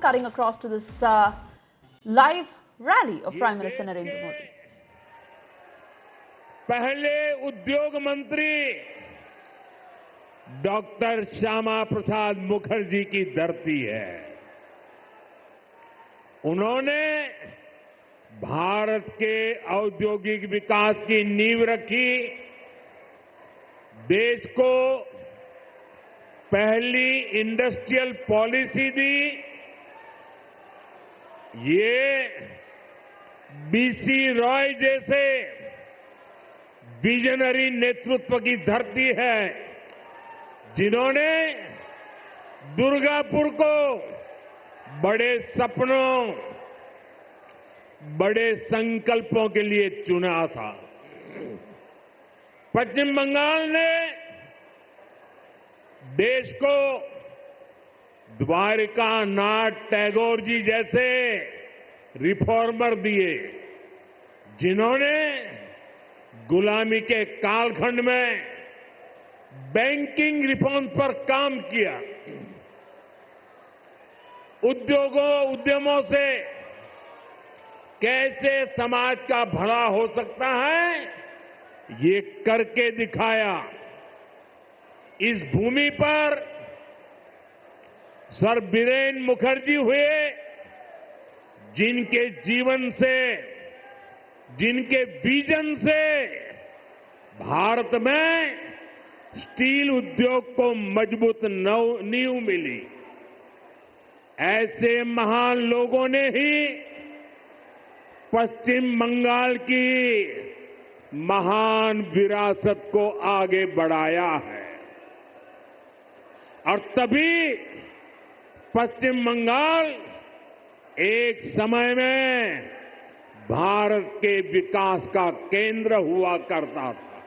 cutting across to this live rally of Prime Minister Narendra Modi. पहले उद्योग मंत्री doctor Shyama Prasad Mukherjee की धरती है। उन्होंने भारत के औद्योगिक विकास की नींव रखी, देश को पहली इंडस्ट्रियल पॉलिसी दी। ये बीसी रॉय जैसे विजनरी नेतृत्व की धरती है, जिन्होंने दुर्गापुर को बड़े सपनों, बड़े संकल्पों के लिए चुना था। पश्चिम बंगाल ने देश को द्वारिका नाथ टैगोर जी जैसे रिफॉर्मर दिए, जिन्होंने गुलामी के कालखंड में बैंकिंग रिफॉर्म पर काम किया। उद्यमों से कैसे समाज का भला हो सकता है, ये करके दिखाया। इस भूमि पर सर बीरेन मुखर्जी हुए, जिनके जीवन से, जिनके विजन से भारत में स्टील उद्योग को मजबूत नींव मिली। ऐसे महान लोगों ने ही पश्चिम बंगाल की महान विरासत को आगे बढ़ाया है, और तभी पश्चिम बंगाल एक समय में भारत के विकास का केंद्र हुआ करता था।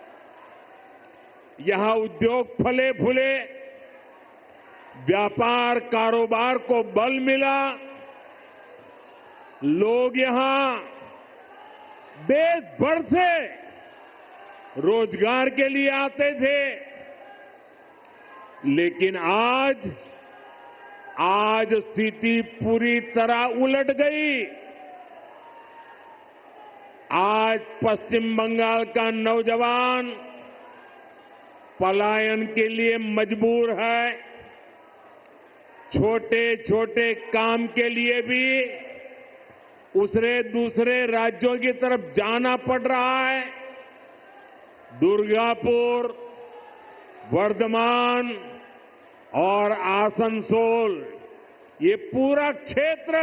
यहां उद्योग फले फूले, व्यापार कारोबार को बल मिला, लोग यहां देश भर से रोजगार के लिए आते थे। लेकिन आज स्थिति पूरी तरह उलट गई। आज पश्चिम बंगाल का नौजवान पलायन के लिए मजबूर है। छोटे छोटे काम के लिए भी दूसरे राज्यों की तरफ जाना पड़ रहा है। दुर्गापुर, वर्धमान और आसनसोल, ये पूरा क्षेत्र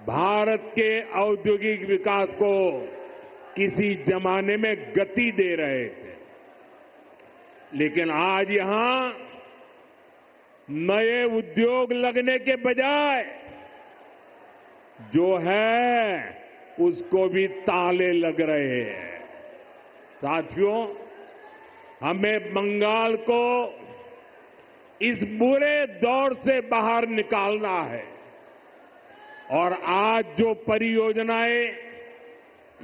भारत के औद्योगिक विकास को किसी जमाने में गति दे रहे थे। लेकिन आज यहां नए उद्योग लगने के बजाय जो है उसको भी ताले लग रहे हैं। साथियों, हमें बंगाल को इस बुरे दौर से बाहर निकालना है, और आज जो परियोजनाएं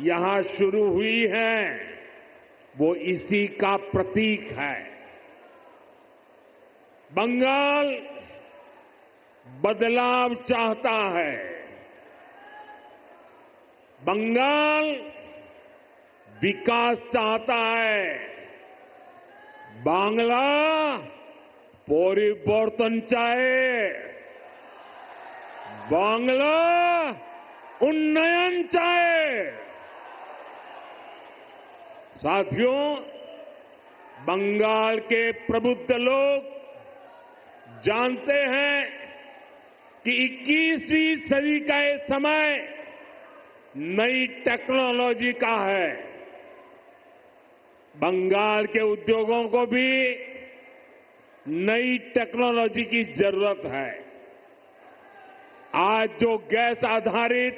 यहां शुरू हुई हैं, वो इसी का प्रतीक है। बंगाल बदलाव चाहता है। बंगाल विकास चाहता है। बांग्ला परिवर्तन चाहे, बांग्ला उन्नयन चाहे। साथियों, बंगाल के प्रबुद्ध लोग जानते हैं कि 21वीं सदी का ये समय नई टेक्नोलॉजी का है। बंगाल के उद्योगों को भी नई टेक्नोलॉजी की जरूरत है। आज जो गैस आधारित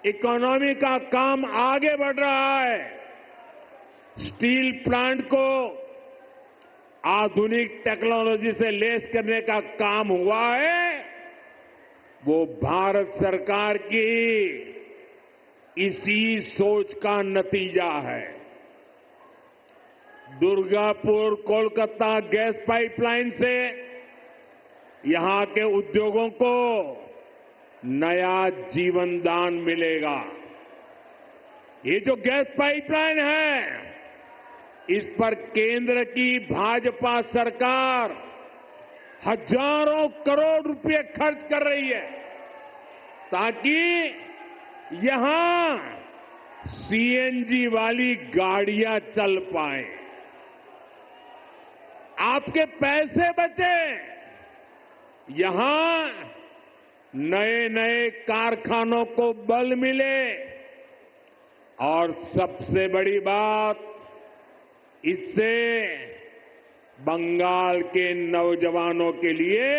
इकोनॉमी का काम आगे बढ़ रहा है, स्टील प्लांट को आधुनिक टेक्नोलॉजी से लैस करने का काम हुआ है, वो भारत सरकार की इसी सोच का नतीजा है। दुर्गापुर कोलकाता गैस पाइपलाइन से यहां के उद्योगों को नया जीवन दान मिलेगा। ये जो गैस पाइपलाइन है, इस पर केंद्र की भाजपा सरकार हजारों करोड़ रुपए खर्च कर रही है ताकि यहां सीएनजी वाली गाड़ियां चल पाए, आपके पैसे बचे, यहां नए नए कारखानों को बल मिले और सबसे बड़ी बात, इससे बंगाल के नौजवानों के लिए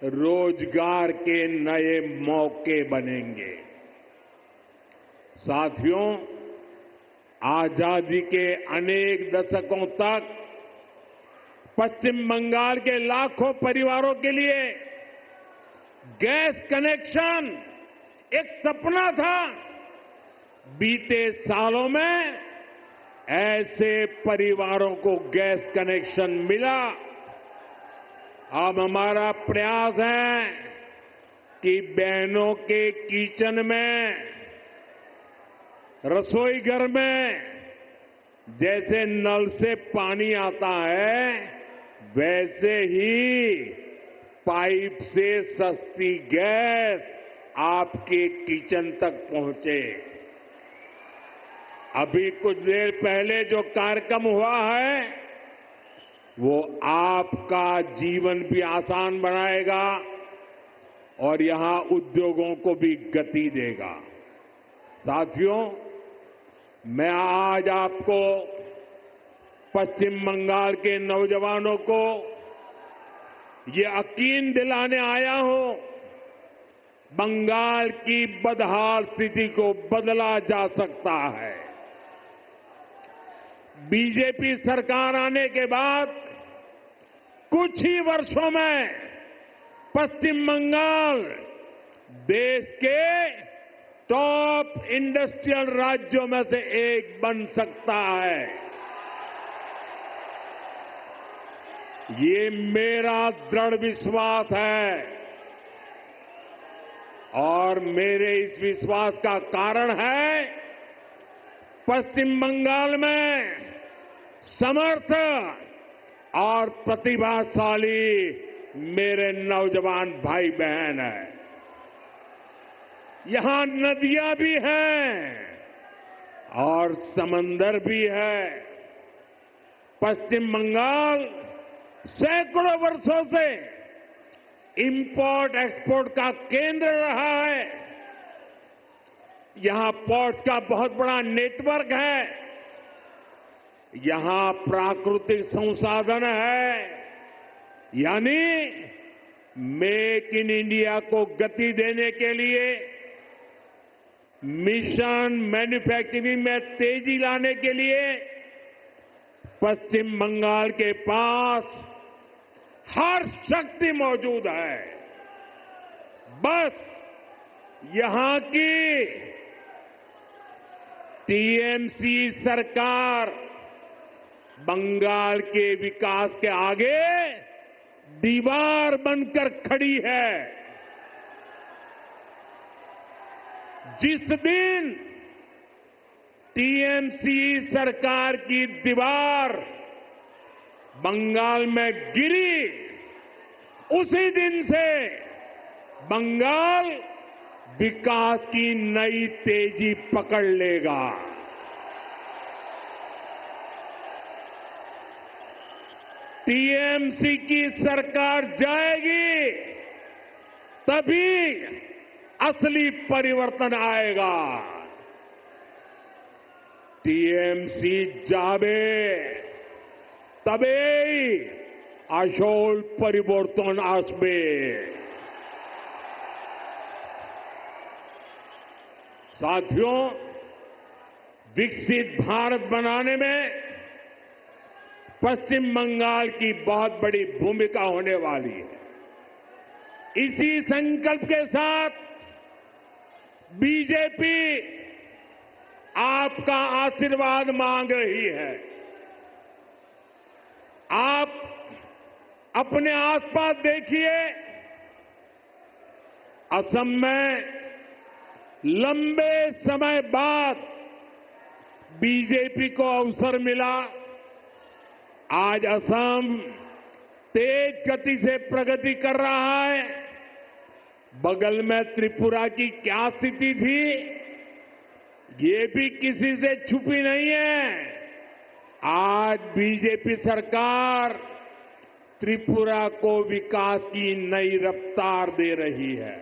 रोजगार के नए मौके बनेंगे। साथियों, आजादी के अनेक दशकों तक पश्चिम बंगाल के लाखों परिवारों के लिए गैस कनेक्शन एक सपना था। बीते सालों में ऐसे परिवारों को गैस कनेक्शन मिला। अब हमारा प्रयास है कि बहनों के किचन में, रसोई घर में जैसे नल से पानी आता है, वैसे ही पाइप से सस्ती गैस आपके किचन तक पहुंचे। अभी कुछ देर पहले जो कार्यक्रम हुआ है, वो आपका जीवन भी आसान बनाएगा और यहां उद्योगों को भी गति देगा। साथियों, मैं आज आपको पश्चिम बंगाल के नौजवानों को ये यकीन दिलाने आया हूं, बंगाल की बदहाल स्थिति को बदला जा सकता है। बीजेपी सरकार आने के बाद कुछ ही वर्षों में पश्चिम बंगाल देश के टॉप इंडस्ट्रियल राज्यों में से एक बन सकता है। ये मेरा दृढ़ विश्वास है और मेरे इस विश्वास का कारण है पश्चिम बंगाल में समर्थ और प्रतिभाशाली मेरे नौजवान भाई बहन हैं। यहां नदियां भी हैं और समंदर भी है। पश्चिम बंगाल सैकड़ों वर्षों से इंपोर्ट एक्सपोर्ट का केंद्र रहा है। यहां पोर्ट्स का बहुत बड़ा नेटवर्क है। यहां प्राकृतिक संसाधन है, यानी मेक इन इंडिया को गति देने के लिए, मिशन मैन्युफैक्चरिंग में तेजी लाने के लिए पश्चिम बंगाल के पास हर शक्ति मौजूद है। बस यहां की टीएमसी सरकार बंगाल के विकास के आगे दीवार बनकर खड़ी है। जिस दिन टीएमसी सरकार की दीवार बंगाल में गिरी, उसी दिन से बंगाल विकास की नई तेजी पकड़ लेगा। टीएमसी की सरकार जाएगी, तभी असली परिवर्तन आएगा। टीएमसी जाबे तबेई আসল পরিবর্তন আসবে। साथियों, विकसित भारत बनाने में पश्चिम बंगाल की बहुत बड़ी भूमिका होने वाली है। इसी संकल्प के साथ बीजेपी आपका आशीर्वाद मांग रही है। आप अपने आसपास देखिए, असम में लंबे समय बाद बीजेपी को अवसर मिला। आज असम तेज गति से प्रगति कर रहा है। बगल में त्रिपुरा की क्या स्थिति थी, ये भी किसी से छुपी नहीं है। आज बीजेपी सरकार त्रिपुरा को विकास की नई रफ्तार दे रही है।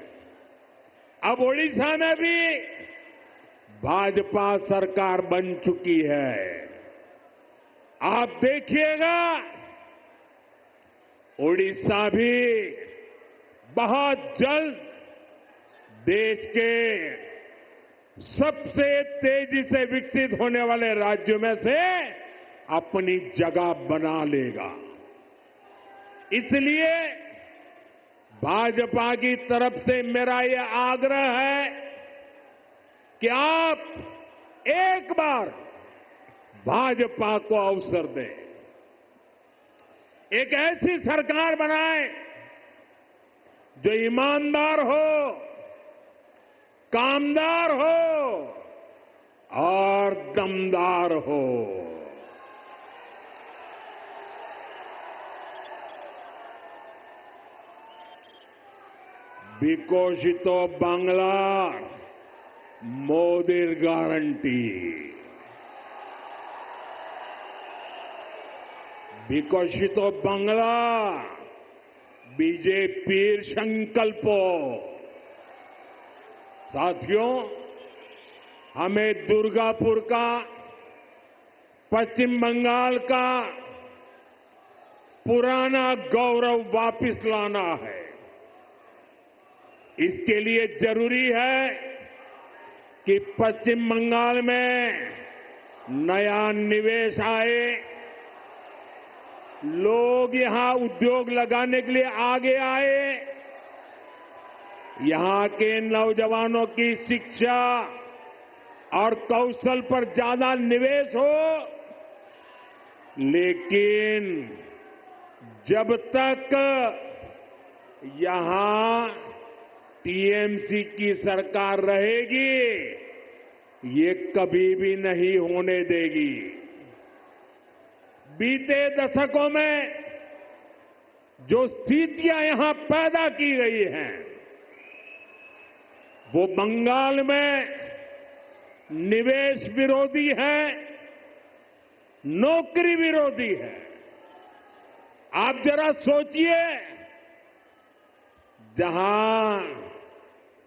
अब ओडिशा में भी भाजपा सरकार बन चुकी है। आप देखिएगा, ओडिशा भी बहुत जल्द देश के सबसे तेजी से विकसित होने वाले राज्यों में से अपनी जगह बना लेगा। इसलिए भाजपा की तरफ से मेरा यह आग्रह है कि आप एक बार भाजपा को अवसर दें, एक ऐसी सरकार बनाएं जो ईमानदार हो, कामदार हो और दमदार हो। विकसितो बांग्ला मोदीर ग्यारंटी। विकसितो बांग्ला बीजेपीर संकल्पो। साथियों, हमें दुर्गापुर का, पश्चिम बंगाल का पुराना गौरव वापस लाना है। इसके लिए जरूरी है कि पश्चिम बंगाल में नया निवेश आए, लोग यहां उद्योग लगाने के लिए आगे आए, यहां के नौजवानों की शिक्षा और कौशल पर ज्यादा निवेश हो। लेकिन जब तक यहां टीएमसी की सरकार रहेगी, ये कभी भी नहीं होने देगी। बीते दशकों में जो स्थितियां यहां पैदा की गई हैं, वो बंगाल में निवेश विरोधी है, नौकरी विरोधी है। आप जरा सोचिए, जहां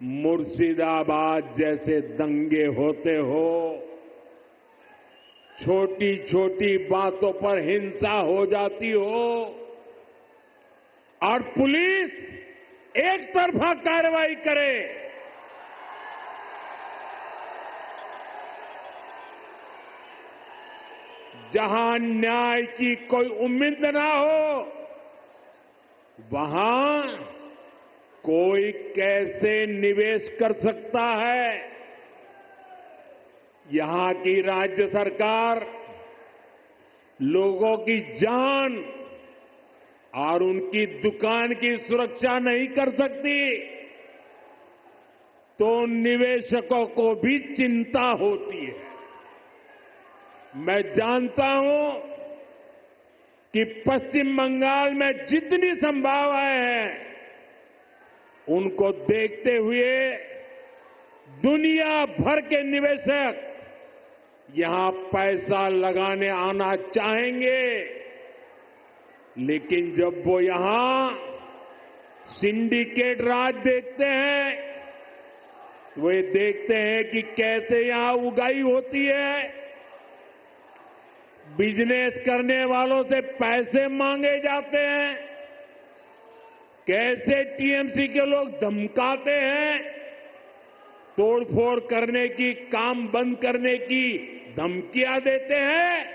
मुर्शिदाबाद जैसे दंगे होते हो, छोटी छोटी बातों पर हिंसा हो जाती हो और पुलिस एक तरफा कार्रवाई करे, जहां न्याय की कोई उम्मीद ना हो, वहां कोई कैसे निवेश कर सकता है। यहां की राज्य सरकार लोगों की जान और उनकी दुकान की सुरक्षा नहीं कर सकती, तो निवेशकों को भी चिंता होती है। मैं जानता हूं कि पश्चिम बंगाल में जितनी संभावनाएं हैं, उनको देखते हुए दुनिया भर के निवेशक यहां पैसा लगाने आना चाहेंगे। लेकिन जब वो यहां सिंडिकेट राज देखते हैं, तो वे देखते हैं कि कैसे यहां उगाही होती है, बिजनेस करने वालों से पैसे मांगे जाते हैं, कैसे टीएमसी के लोग धमकाते हैं, तोड़फोड़ करने की, काम बंद करने की धमकियां देते हैं,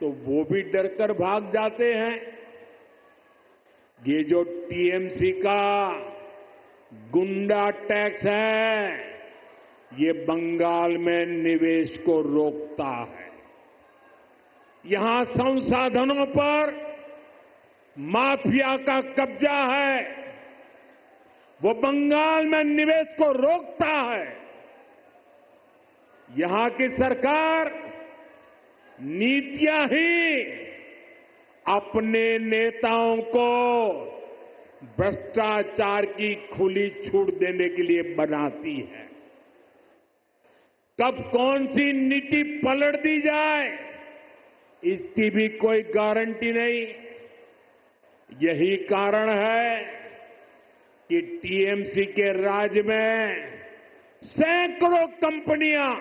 तो वो भी डरकर भाग जाते हैं। ये जो टीएमसी का गुंडा टैक्स है, ये बंगाल में निवेश को रोकता है। यहां संसाधनों पर माफिया का कब्जा है, वो बंगाल में निवेश को रोकता है। यहां की सरकार नीतियां ही अपने नेताओं को भ्रष्टाचार की खुली छूट देने के लिए बनाती है। कब कौन सी नीति पलट दी जाए, इसकी भी कोई गारंटी नहीं। यही कारण है कि टीएमसी के राज में सैकड़ों कंपनियां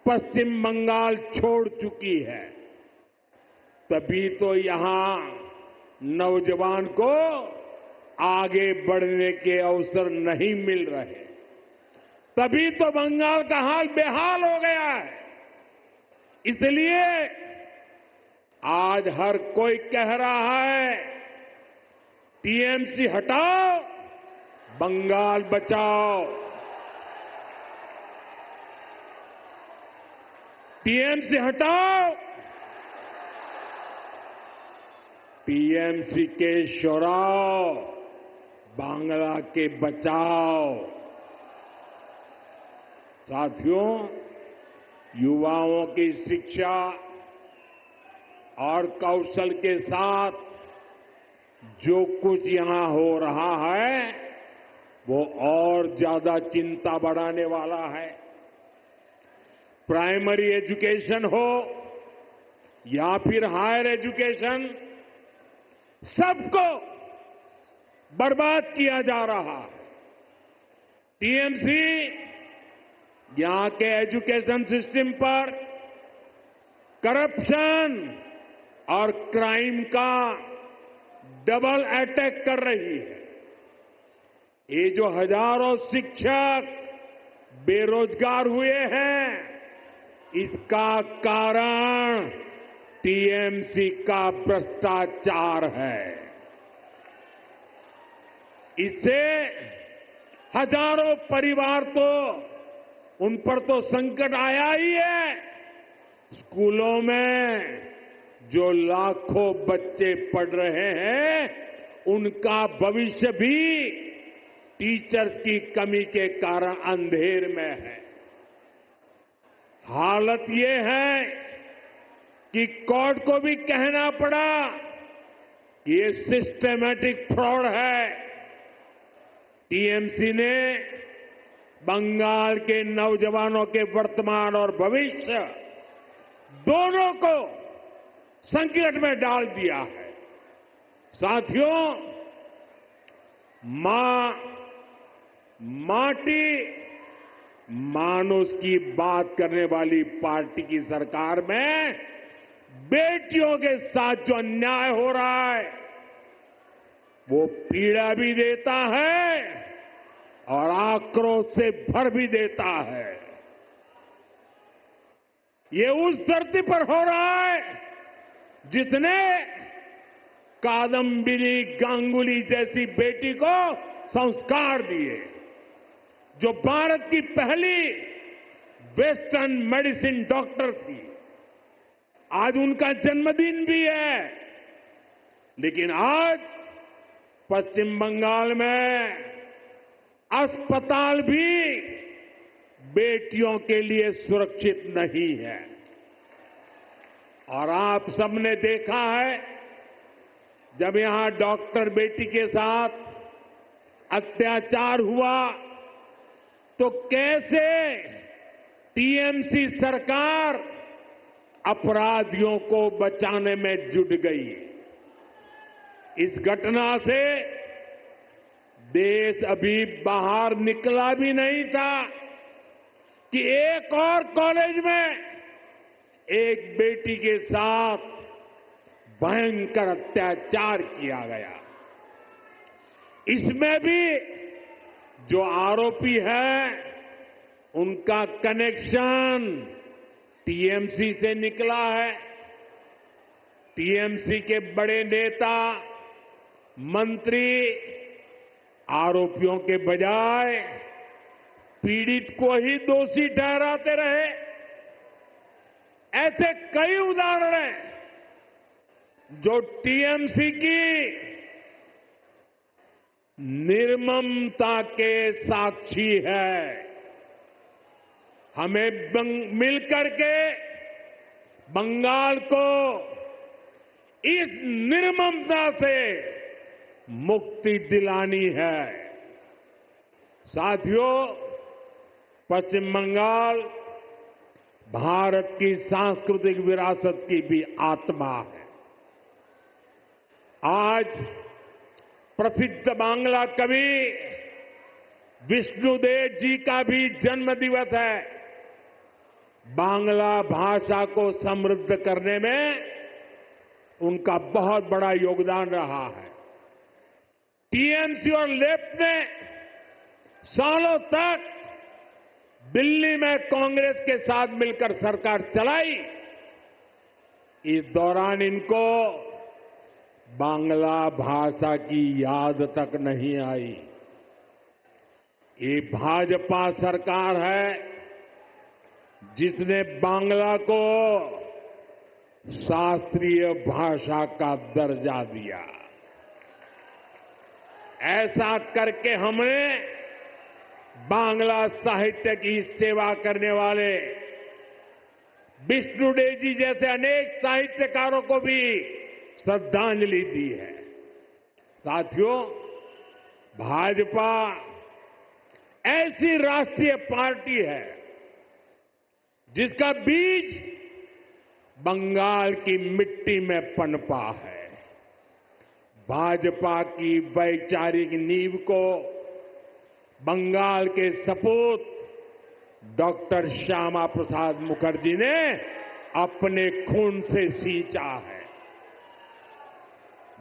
पश्चिम बंगाल छोड़ चुकी है। तभी तो यहां नौजवान को आगे बढ़ने के अवसर नहीं मिल रहे। तभी तो बंगाल का हाल बेहाल हो गया है। इसलिए आज हर कोई कह रहा है, टीएमसी हटाओ, बंगाल बचाओ। टीएमसी हटाओ, टीएमसी के शोराओ, बांग्ला के बचाओ। साथियों, युवाओं की शिक्षा और कौशल के साथ जो कुछ यहां हो रहा है, वो और ज्यादा चिंता बढ़ाने वाला है। प्राइमरी एजुकेशन हो या फिर हायर एजुकेशन, सबको बर्बाद किया जा रहा है। टीएमसी यहां के एजुकेशन सिस्टम पर करप्शन और क्राइम का डबल अटैक कर रही है। ये जो हजारों शिक्षक बेरोजगार हुए हैं, इसका कारण टीएमसी का भ्रष्टाचार है। इससे हजारों परिवार तो, उन पर तो संकट आया ही है। स्कूलों में जो लाखों बच्चे पढ़ रहे हैं, उनका भविष्य भी टीचर्स की कमी के कारण अंधेर में है। हालत ये है कि कोर्ट को भी कहना पड़ा कि ये सिस्टमैटिक फ्रॉड है। टीएमसी ने बंगाल के नौजवानों के वर्तमान और भविष्य दोनों को संकट में डाल दिया है। साथियों, माटी मानुष की बात करने वाली पार्टी की सरकार में बेटियों के साथ जो अन्याय हो रहा है, वो पीड़ा भी देता है और आक्रोश से भर भी देता है। ये उस धरती पर हो रहा है जिसने कादम्बिनी गांगुली जैसी बेटी को संस्कार दिए, जो भारत की पहली वेस्टर्न मेडिसिन डॉक्टर थी। आज उनका जन्मदिन भी है, लेकिन आज पश्चिम बंगाल में अस्पताल भी बेटियों के लिए सुरक्षित नहीं है। और आप सबने देखा है, जब यहां डॉक्टर बेटी के साथ अत्याचार हुआ तो कैसे टीएमसी सरकार अपराधियों को बचाने में जुट गई। इस घटना से देश अभी बाहर निकला भी नहीं था कि एक और कॉलेज में एक बेटी के साथ भयंकर अत्याचार किया गया। इसमें भी जो आरोपी है, उनका कनेक्शन टीएमसी से निकला है। टीएमसी के बड़े नेता, मंत्री आरोपियों के बजाय पीड़ित को ही दोषी ठहराते रहे। ऐसे कई उदाहरण हैं। जो टीएमसी की निर्ममता के साक्षी है। हमें मिलकर के बंगाल को इस निर्ममता से मुक्ति दिलानी है। साथियों, पश्चिम बंगाल भारत की सांस्कृतिक विरासत की भी आत्मा है। आज प्रसिद्ध बांग्ला कवि विष्णुदेव जी का भी जन्म दिवस है। बांग्ला भाषा को समृद्ध करने में उनका बहुत बड़ा योगदान रहा है। टीएमसी और लेफ्ट ने सालों तक दिल्ली में कांग्रेस के साथ मिलकर सरकार चलाई। इस दौरान इनको बांग्ला भाषा की याद तक नहीं आई। ये भाजपा सरकार है जिसने बांग्ला को शास्त्रीय भाषा का दर्जा दिया। ऐसा करके हमने बांग्ला साहित्य की सेवा करने वाले विष्णुदेव जी जैसे अनेक साहित्यकारों को भी श्रद्धांजलि दी है। साथियों, भाजपा ऐसी राष्ट्रीय पार्टी है जिसका बीज बंगाल की मिट्टी में पनपा है। भाजपा की वैचारिक नींव को बंगाल के सपूत डॉक्टर श्यामा प्रसाद मुखर्जी ने अपने खून से सींचा है।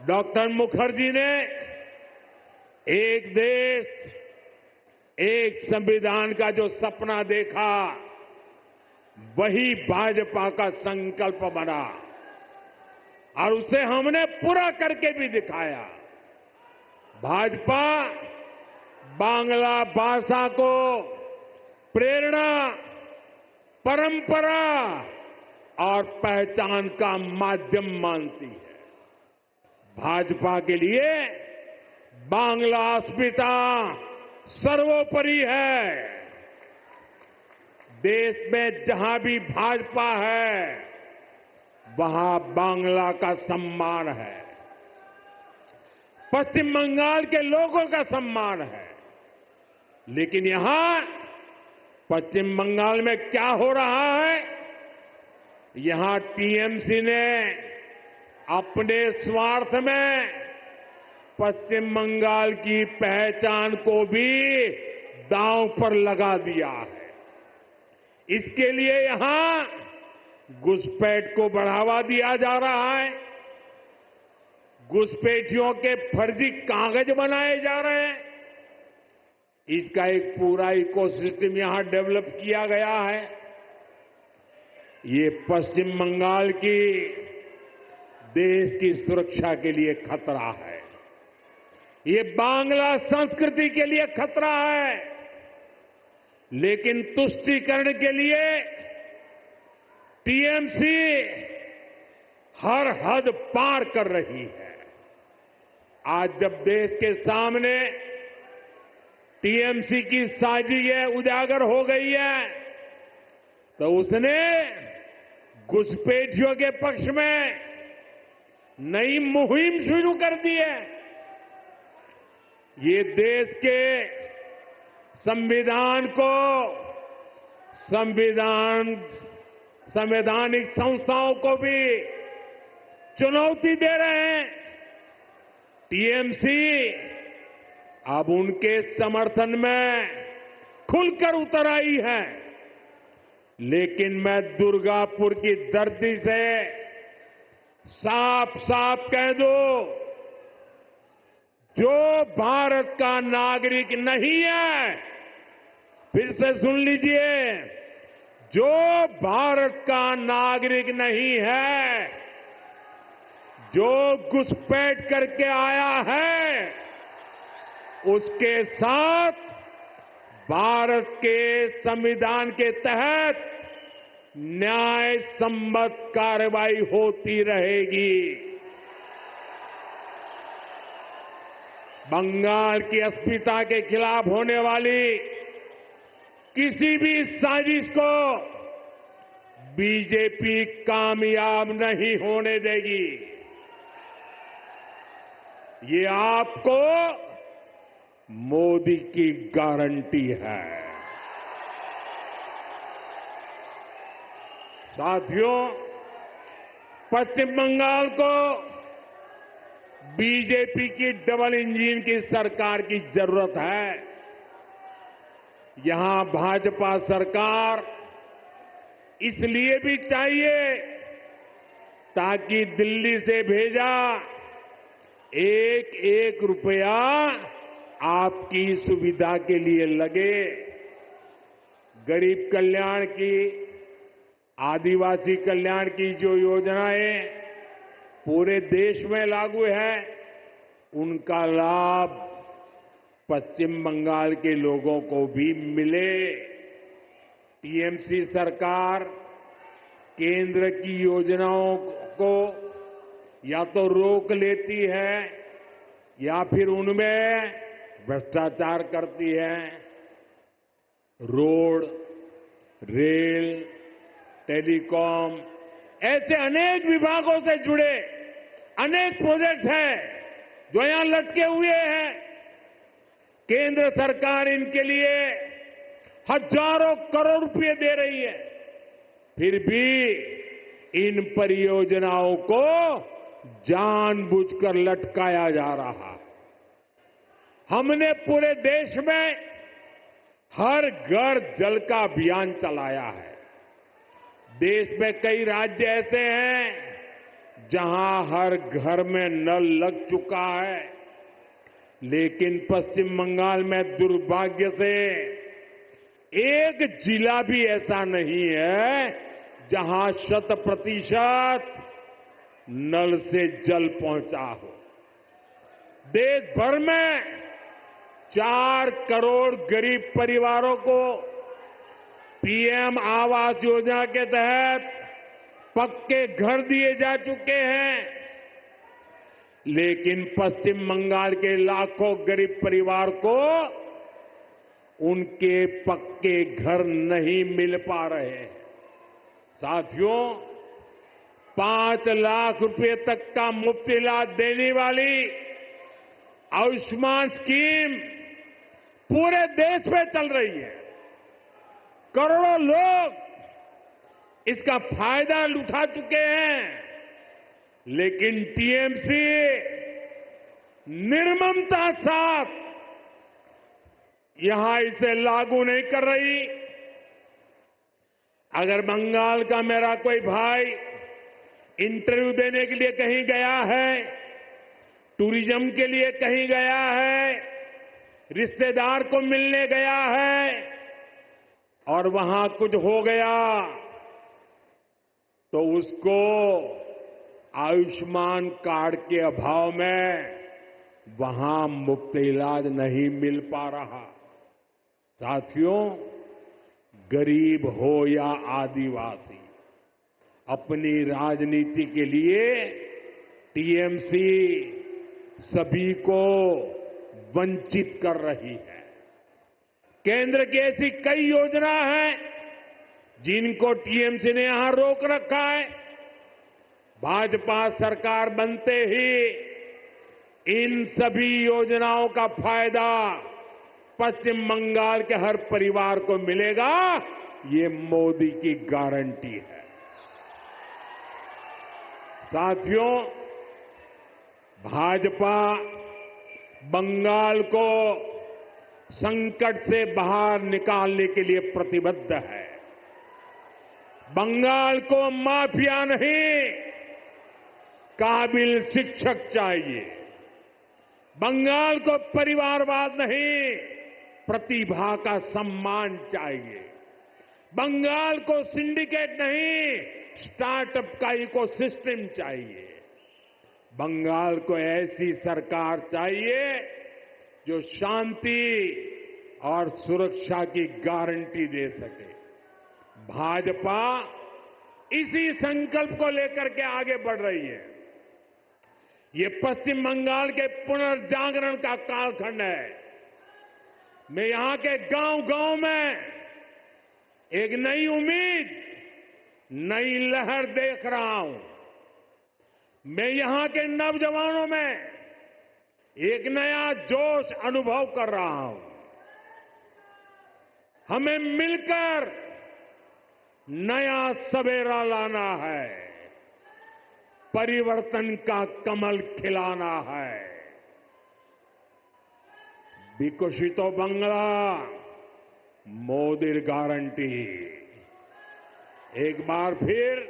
डॉक्टर मुखर्जी ने एक देश, एक संविधान का जो सपना देखा, वही भाजपा का संकल्प बना और उसे हमने पूरा करके भी दिखाया। भाजपा बांग्ला भाषा को प्रेरणा, परंपरा और पहचान का माध्यम मानती है। भाजपा के लिए बांग्ला अस्मिता सर्वोपरि है। देश में जहां भी भाजपा है, वहां बांग्ला का सम्मान है, पश्चिम बंगाल के लोगों का सम्मान है। लेकिन यहां पश्चिम बंगाल में क्या हो रहा है? यहां टीएमसी ने अपने स्वार्थ में पश्चिम बंगाल की पहचान को भी दांव पर लगा दिया है। इसके लिए यहां घुसपैठ को बढ़ावा दिया जा रहा है। घुसपैठियों के फर्जी कागज बनाए जा रहे हैं। इसका एक पूरा इकोसिस्टम यहां डेवलप किया गया है। ये पश्चिम बंगाल की देश की सुरक्षा के लिए खतरा है। ये बांग्ला संस्कृति के लिए खतरा है। लेकिन तुष्टीकरण के लिए टीएमसी हर हद पार कर रही है। आज जब देश के सामने टीएमसी की साजिशें उजागर हो गई है, तो उसने घुसपैठियों के पक्ष में नई मुहिम शुरू कर दी है। ये देश के संविधान को, संवैधानिक संस्थाओं को भी चुनौती दे रहे हैं। टीएमसी अब उनके समर्थन में खुलकर उतर आई है। लेकिन मैं दुर्गापुर की धरती से साफ साफ कह दूं, जो भारत का नागरिक नहीं है, फिर से सुन लीजिए, जो भारत का नागरिक नहीं है, जो घुसपैठ करके आया है, उसके साथ भारत के संविधान के तहत न्याय सम्मत कार्रवाई होती रहेगी। बंगाल की अस्मिता के खिलाफ होने वाली किसी भी साजिश को बीजेपी कामयाब नहीं होने देगी। ये आपको मोदी की गारंटी है। साथियों, पश्चिम बंगाल को बीजेपी की डबल इंजन की सरकार की जरूरत है। यहां भाजपा सरकार इसलिए भी चाहिए ताकि दिल्ली से भेजा एक एक रुपया आपकी सुविधा के लिए लगे। गरीब कल्याण की, आदिवासी कल्याण की जो योजनाएं पूरे देश में लागू है, उनका लाभ पश्चिम बंगाल के लोगों को भी मिले। टीएमसी सरकार केंद्र की योजनाओं को या तो रोक लेती है या फिर उनमें भ्रष्टाचार करती है। रोड, रेल, टेलीकॉम ऐसे अनेक विभागों से जुड़े अनेक प्रोजेक्ट हैं जो यहां लटके हुए हैं। केंद्र सरकार इनके लिए हजारों करोड़ रुपए दे रही है, फिर भी इन परियोजनाओं को जानबूझकर लटकाया जा रहा। हमने पूरे देश में हर घर जल का अभियान चलाया है। देश में कई राज्य ऐसे हैं जहां हर घर में नल लग चुका है, लेकिन पश्चिम बंगाल में दुर्भाग्य से एक जिला भी ऐसा नहीं है जहां 100% नल से जल पहुंचा हो। देश भर में 4 करोड़ गरीब परिवारों को पीएम आवास योजना के तहत पक्के घर दिए जा चुके हैं, लेकिन पश्चिम बंगाल के लाखों गरीब परिवार को उनके पक्के घर नहीं मिल पा रहे हैं। साथियों, 5 लाख रुपए तक का मुफ्त इलाज देने वाली आयुष्मान स्कीम पूरे देश में चल रही है। करोड़ों लोग इसका फायदा उठा चुके हैं, लेकिन टीएमसी निर्ममता साथ यहां इसे लागू नहीं कर रही। अगर बंगाल का मेरा कोई भाई इंटरव्यू देने के लिए कहीं गया है, टूरिज्म के लिए कहीं गया है, रिश्तेदार को मिलने गया है और वहां कुछ हो गया, तो उसको आयुष्मान कार्ड के अभाव में वहां मुफ्त इलाज नहीं मिल पा रहा। साथियों, गरीब हो या आदिवासी, अपनी राजनीति के लिए टीएमसी सभी को वंचित कर रही है। केंद्र की ऐसी कई योजना हैं जिनको टीएमसी ने यहां रोक रखा है। भाजपा सरकार बनते ही इन सभी योजनाओं का फायदा पश्चिम बंगाल के हर परिवार को मिलेगा, ये मोदी की गारंटी है। साथियों, भाजपा बंगाल को संकट से बाहर निकालने के लिए प्रतिबद्ध है। बंगाल को माफिया नहीं, काबिल शिक्षक चाहिए। बंगाल को परिवारवाद नहीं, प्रतिभा का सम्मान चाहिए। बंगाल को सिंडिकेट नहीं, स्टार्टअप का इकोसिस्टम चाहिए। बंगाल को ऐसी सरकार चाहिए जो शांति और सुरक्षा की गारंटी दे सके। भाजपा इसी संकल्प को लेकर के आगे बढ़ रही है। ये पश्चिम बंगाल के पुनर्जागरण का कालखंड है। मैं यहां के गांव-गांव में एक नई उम्मीद, नई लहर देख रहा हूं। मैं यहां के नौजवानों में एक नया जोश अनुभव कर रहा हूं। हमें मिलकर नया सवेरा लाना है, परिवर्तन का कमल खिलाना है। विकसितो बंगला मोदी गारंटी। एक बार फिर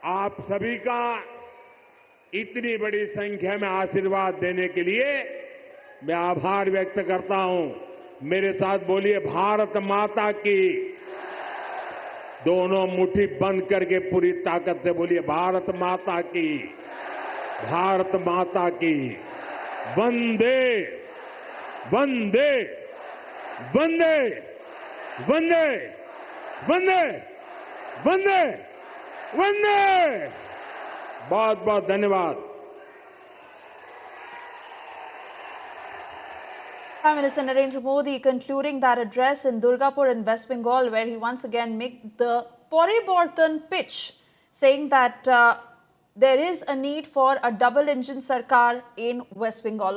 आप सभी का इतनी बड़ी संख्या में आशीर्वाद देने के लिए मैं आभार व्यक्त करता हूं। मेरे साथ बोलिए भारत माता की। दोनों मुट्ठी बंद करके पूरी ताकत से बोलिए भारत माता की, भारत माता की। वंदे वंदे वंदे वंदे वंदे वंदे वंदे। बहुत बहुत धन्यवाद। Prime Minister Narendra Modi concluding that address in Durgapur in West Bengal, where he once again made the Paribartan pitch, saying that there is a need for a double-engine sarkar in West Bengal.